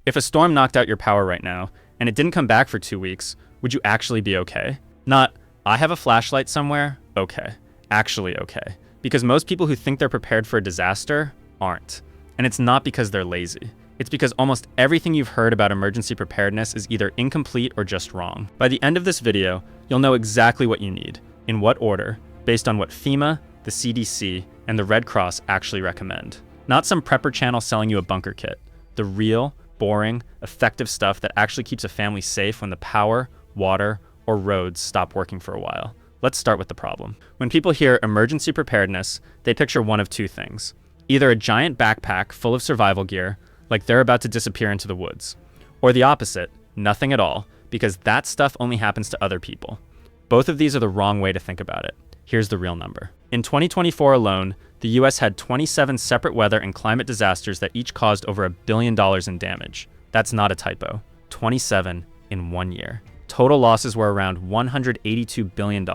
If a storm knocked out your power right now, and it didn't come back for 2 weeks, would you actually be okay? Not, I have a flashlight somewhere, okay. Actually okay. Because most people who think they're prepared for a disaster aren't. And it's not because they're lazy. It's because almost everything you've heard about emergency preparedness is either incomplete or just wrong. By the end of this video, you'll know exactly what you need, in what order, based on what FEMA, the CDC, and the Red Cross actually recommend. Not some prepper channel selling you a bunker kit. The real, boring, effective stuff that actually keeps a family safe when the power, water, or roads stop working for a while. Let's start with the problem. When people hear emergency preparedness, they picture one of two things. Either a giant backpack full of survival gear, like they're about to disappear into the woods. Or the opposite, nothing at all, because that stuff only happens to other people. Both of these are the wrong way to think about it. Here's the real number. In 2024 alone, the US had 27 separate weather and climate disasters that each caused over $1 billion in damage. That's not a typo. 27 in 1 year. Total losses were around $182 billion,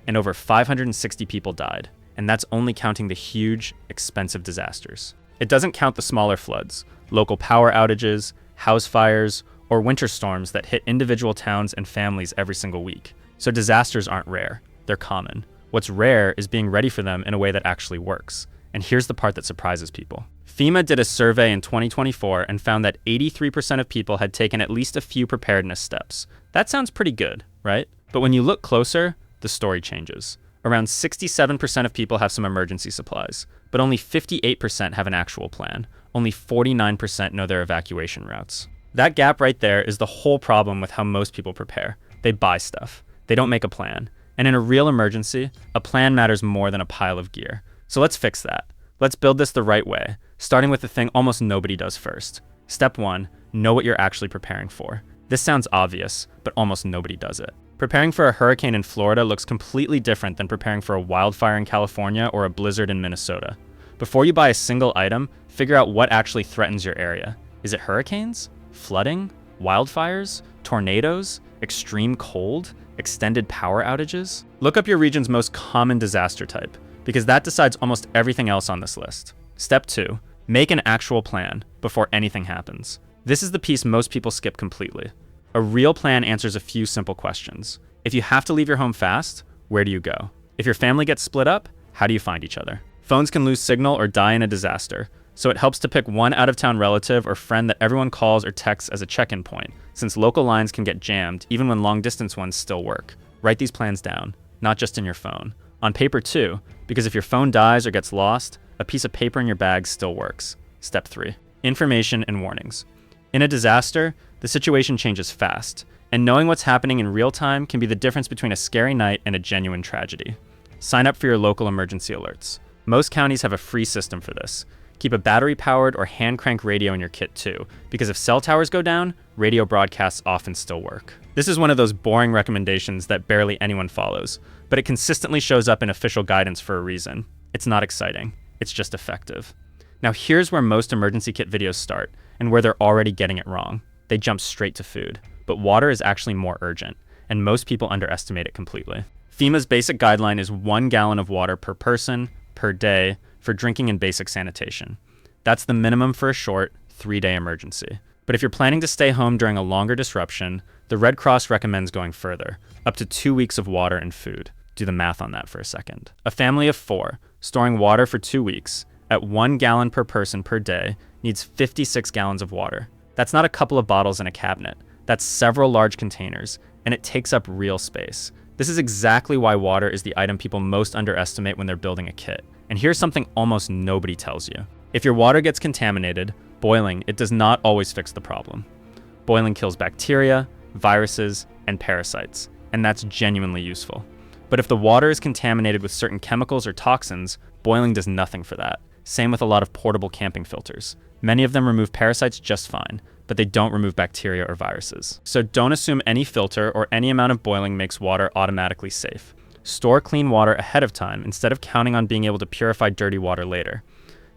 and over 560 people died. And that's only counting the huge, expensive disasters. It doesn't count the smaller floods, local power outages, house fires, or winter storms that hit individual towns and families every single week. So disasters aren't rare, they're common. What's rare is being ready for them in a way that actually works. And here's the part that surprises people. FEMA did a survey in 2024 and found that 83% of people had taken at least a few preparedness steps. That sounds pretty good, right? But when you look closer, the story changes. Around 67% of people have some emergency supplies, but only 58% have an actual plan. Only 49% know their evacuation routes. That gap right there is the whole problem with how most people prepare. They buy stuff. They don't make a plan. And in a real emergency, a plan matters more than a pile of gear. So let's fix that. Let's build this the right way, starting with the thing almost nobody does first. Step 1, know what you're actually preparing for. This sounds obvious, but almost nobody does it. Preparing for a hurricane in Florida looks completely different than preparing for a wildfire in California or a blizzard in Minnesota. Before you buy a single item, figure out what actually threatens your area. Is it hurricanes? Flooding? Wildfires? Tornadoes? Extreme cold? Extended power outages? Look up your region's most common disaster type, because that decides almost everything else on this list. Step 2, make an actual plan before anything happens. This is the piece most people skip completely. A real plan answers a few simple questions. If you have to leave your home fast, where do you go? If your family gets split up, how do you find each other? Phones can lose signal or die in a disaster, so it helps to pick one out-of-town relative or friend that everyone calls or texts as a check-in point, since local lines can get jammed even when long-distance ones still work. Write these plans down, not just in your phone. On paper too, because if your phone dies or gets lost, a piece of paper in your bag still works. Step 3, information and warnings. In a disaster, the situation changes fast, and knowing what's happening in real time can be the difference between a scary night and a genuine tragedy. Sign up for your local emergency alerts. Most counties have a free system for this. Keep a battery-powered or hand-crank radio in your kit too, because if cell towers go down, radio broadcasts often still work. This is one of those boring recommendations that barely anyone follows, but it consistently shows up in official guidance for a reason. It's not exciting, it's just effective. Now here's where most emergency kit videos start, and where they're already getting it wrong. They jump straight to food, but water is actually more urgent, and most people underestimate it completely. FEMA's basic guideline is 1 gallon of water per person, per day, for drinking and basic sanitation. That's the minimum for a short, 3-day emergency. But if you're planning to stay home during a longer disruption, the Red Cross recommends going further, up to 2 weeks of water and food. Do the math on that for a second. A family of 4, storing water for 2 weeks, at 1 gallon per person per day, needs 56 gallons of water. That's not a couple of bottles in a cabinet. That's several large containers, and it takes up real space. This is exactly why water is the item people most underestimate when they're building a kit. And here's something almost nobody tells you. If your water gets contaminated, boiling it does not always fix the problem. Boiling kills bacteria, viruses, and parasites, and that's genuinely useful. But if the water is contaminated with certain chemicals or toxins, boiling does nothing for that. Same with a lot of portable camping filters. Many of them remove parasites just fine, but they don't remove bacteria or viruses. So don't assume any filter or any amount of boiling makes water automatically safe. Store clean water ahead of time instead of counting on being able to purify dirty water later.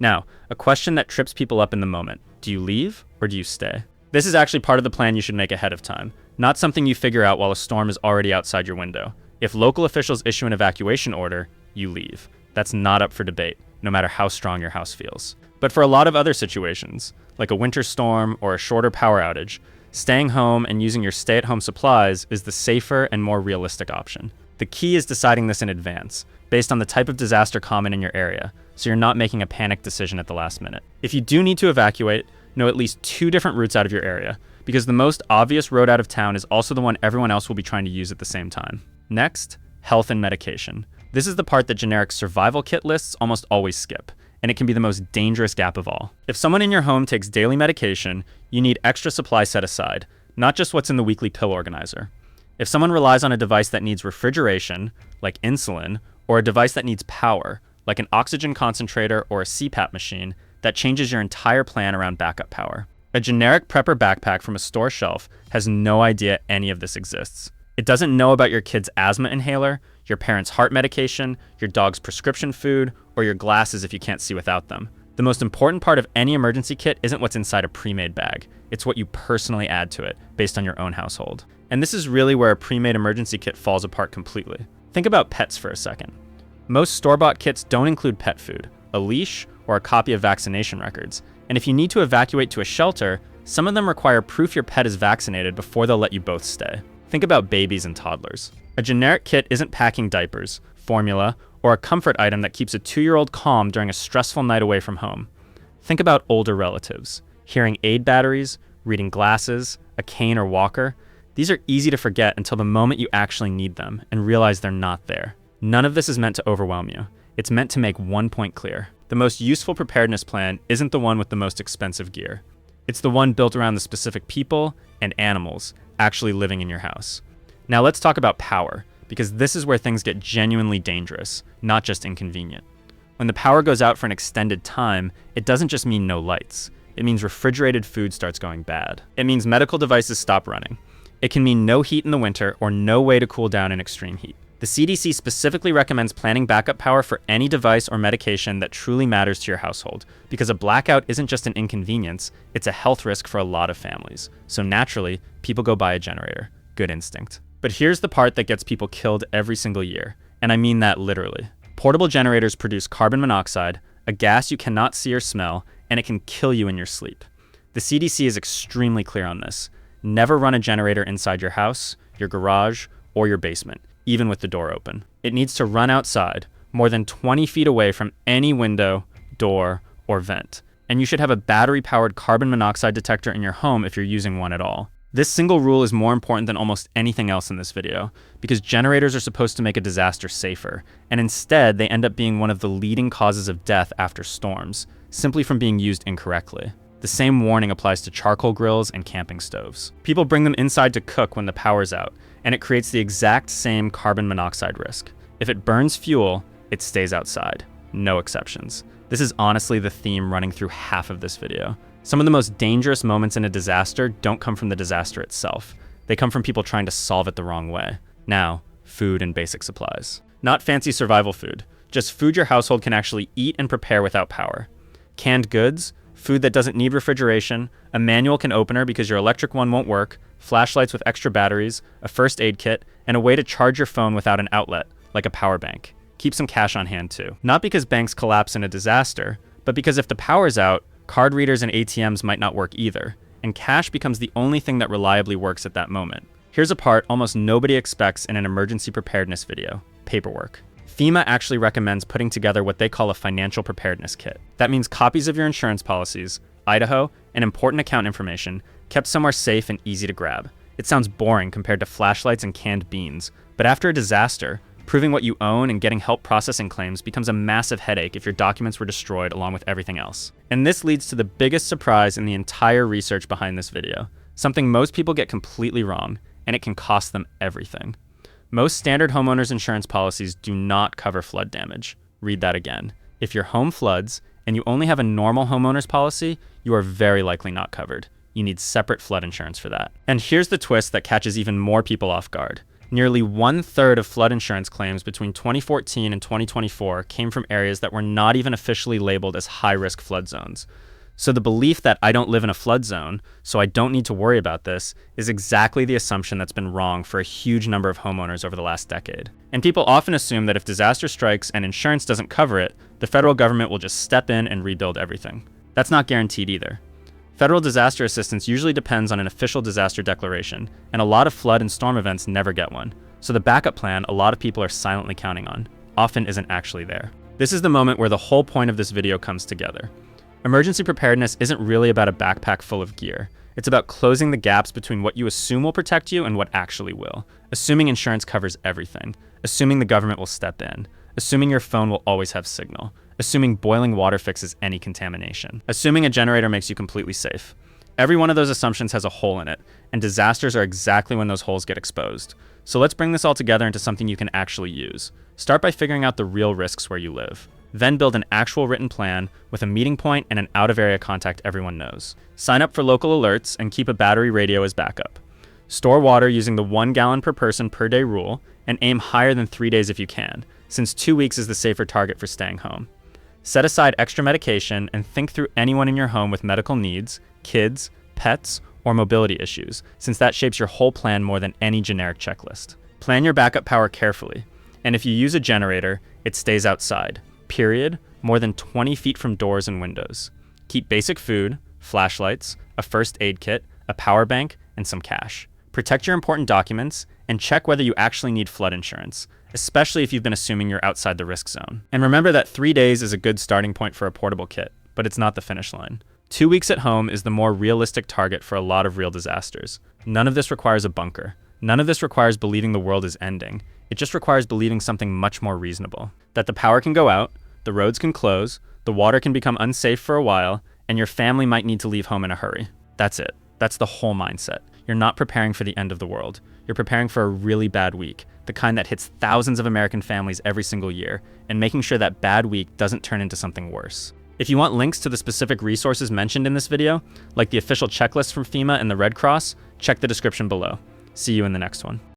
Now, a question that trips people up in the moment. Do you leave or do you stay? This is actually part of the plan you should make ahead of time, not something you figure out while a storm is already outside your window. If local officials issue an evacuation order, you leave. That's not up for debate, no matter how strong your house feels. But for a lot of other situations, like a winter storm or a shorter power outage, staying home and using your stay-at-home supplies is the safer and more realistic option. The key is deciding this in advance, based on the type of disaster common in your area, so you're not making a panicked decision at the last minute. If you do need to evacuate, know at least 2 different routes out of your area, because the most obvious road out of town is also the one everyone else will be trying to use at the same time. Next, health and medication. This is the part that generic survival kit lists almost always skip, and it can be the most dangerous gap of all. If someone in your home takes daily medication, you need extra supply set aside, not just what's in the weekly pill organizer. If someone relies on a device that needs refrigeration, like insulin, or a device that needs power, like an oxygen concentrator or a CPAP machine, that changes your entire plan around backup power. A generic prepper backpack from a store shelf has no idea any of this exists. It doesn't know about your kid's asthma inhaler, your parents' heart medication, your dog's prescription food, or your glasses if you can't see without them. The most important part of any emergency kit isn't what's inside a pre-made bag. It's what you personally add to it, based on your own household. And this is really where a pre-made emergency kit falls apart completely. Think about pets for a second. Most store-bought kits don't include pet food, a leash, or a copy of vaccination records. And if you need to evacuate to a shelter, some of them require proof your pet is vaccinated before they'll let you both stay. Think about babies and toddlers. A generic kit isn't packing diapers, formula, or a comfort item that keeps a 2-year-old calm during a stressful night away from home. Think about older relatives. Hearing aid batteries, reading glasses, a cane or walker. These are easy to forget until the moment you actually need them and realize they're not there. None of this is meant to overwhelm you. It's meant to make one point clear. The most useful preparedness plan isn't the one with the most expensive gear. It's the one built around the specific people and animals actually living in your house. Now let's talk about power, because this is where things get genuinely dangerous, not just inconvenient. When the power goes out for an extended time, it doesn't just mean no lights. It means refrigerated food starts going bad. It means medical devices stop running. It can mean no heat in the winter or no way to cool down in extreme heat. The CDC specifically recommends planning backup power for any device or medication that truly matters to your household, because a blackout isn't just an inconvenience, it's a health risk for a lot of families. So naturally, people go buy a generator. Good instinct. But here's the part that gets people killed every single year, and I mean that literally. Portable generators produce carbon monoxide, a gas you cannot see or smell, and it can kill you in your sleep. The CDC is extremely clear on this. Never run a generator inside your house, your garage, or your basement, even with the door open. It needs to run outside, more than 20 feet away from any window, door, or vent. And you should have a battery-powered carbon monoxide detector in your home if you're using one at all. This single rule is more important than almost anything else in this video, because generators are supposed to make a disaster safer, and instead they end up being one of the leading causes of death after storms, simply from being used incorrectly. The same warning applies to charcoal grills and camping stoves. People bring them inside to cook when the power's out, and it creates the exact same carbon monoxide risk. If it burns fuel, it stays outside. No exceptions. This is honestly the theme running through half of this video. Some of the most dangerous moments in a disaster don't come from the disaster itself. They come from people trying to solve it the wrong way. Now, food and basic supplies. Not fancy survival food, just food your household can actually eat and prepare without power. Canned goods, food that doesn't need refrigeration, a manual can opener because your electric one won't work, flashlights with extra batteries, a first aid kit, and a way to charge your phone without an outlet, like a power bank. Keep some cash on hand too. Not because banks collapse in a disaster, but because if the power's out, card readers and ATMs might not work either, and cash becomes the only thing that reliably works at that moment. Here's a part almost nobody expects in an emergency preparedness video: paperwork. FEMA actually recommends putting together what they call a financial preparedness kit. That means copies of your insurance policies, Idaho, and important account information kept somewhere safe and easy to grab. It sounds boring compared to flashlights and canned beans, but after a disaster, proving what you own and getting help processing claims becomes a massive headache if your documents were destroyed along with everything else. And this leads to the biggest surprise in the entire research behind this video, something most people get completely wrong, and it can cost them everything. Most standard homeowners insurance policies do not cover flood damage. Read that again. If your home floods and you only have a normal homeowner's policy, you are very likely not covered. You need separate flood insurance for that. And here's the twist that catches even more people off guard. Nearly 1/3 of flood insurance claims between 2014 and 2024 came from areas that were not even officially labeled as high-risk flood zones. So the belief that I don't live in a flood zone, so I don't need to worry about this, is exactly the assumption that's been wrong for a huge number of homeowners over the last decade. And people often assume that if disaster strikes and insurance doesn't cover it, the federal government will just step in and rebuild everything. That's not guaranteed either. Federal disaster assistance usually depends on an official disaster declaration, and a lot of flood and storm events never get one. So the backup plan a lot of people are silently counting on often isn't actually there. This is the moment where the whole point of this video comes together. Emergency preparedness isn't really about a backpack full of gear. It's about closing the gaps between what you assume will protect you and what actually will. Assuming insurance covers everything. Assuming the government will step in. Assuming your phone will always have signal. Assuming boiling water fixes any contamination. Assuming a generator makes you completely safe. Every one of those assumptions has a hole in it, and disasters are exactly when those holes get exposed. So let's bring this all together into something you can actually use. Start by figuring out the real risks where you live. Then build an actual written plan with a meeting point and an out-of-area contact everyone knows. Sign up for local alerts and keep a battery radio as backup. Store water using the 1 gallon per person per day rule and aim higher than 3 days if you can, since 2 weeks is the safer target for staying home. Set aside extra medication and think through anyone in your home with medical needs, kids, pets, or mobility issues, since that shapes your whole plan more than any generic checklist. Plan your backup power carefully, and if you use a generator, it stays outside. Period, more than 20 feet from doors and windows. Keep basic food, flashlights, a first aid kit, a power bank, and some cash. Protect your important documents, and check whether you actually need flood insurance, especially if you've been assuming you're outside the risk zone. And remember that 3 days is a good starting point for a portable kit, but it's not the finish line. 2 weeks at home is the more realistic target for a lot of real disasters. None of this requires a bunker. None of this requires believing the world is ending. It just requires believing something much more reasonable. That the power can go out, the roads can close, the water can become unsafe for a while, and your family might need to leave home in a hurry. That's it. That's the whole mindset. You're not preparing for the end of the world. You're preparing for a really bad week, the kind that hits thousands of American families every single year, and making sure that bad week doesn't turn into something worse. If you want links to the specific resources mentioned in this video, like the official checklist from FEMA and the Red Cross, check the description below. See you in the next one.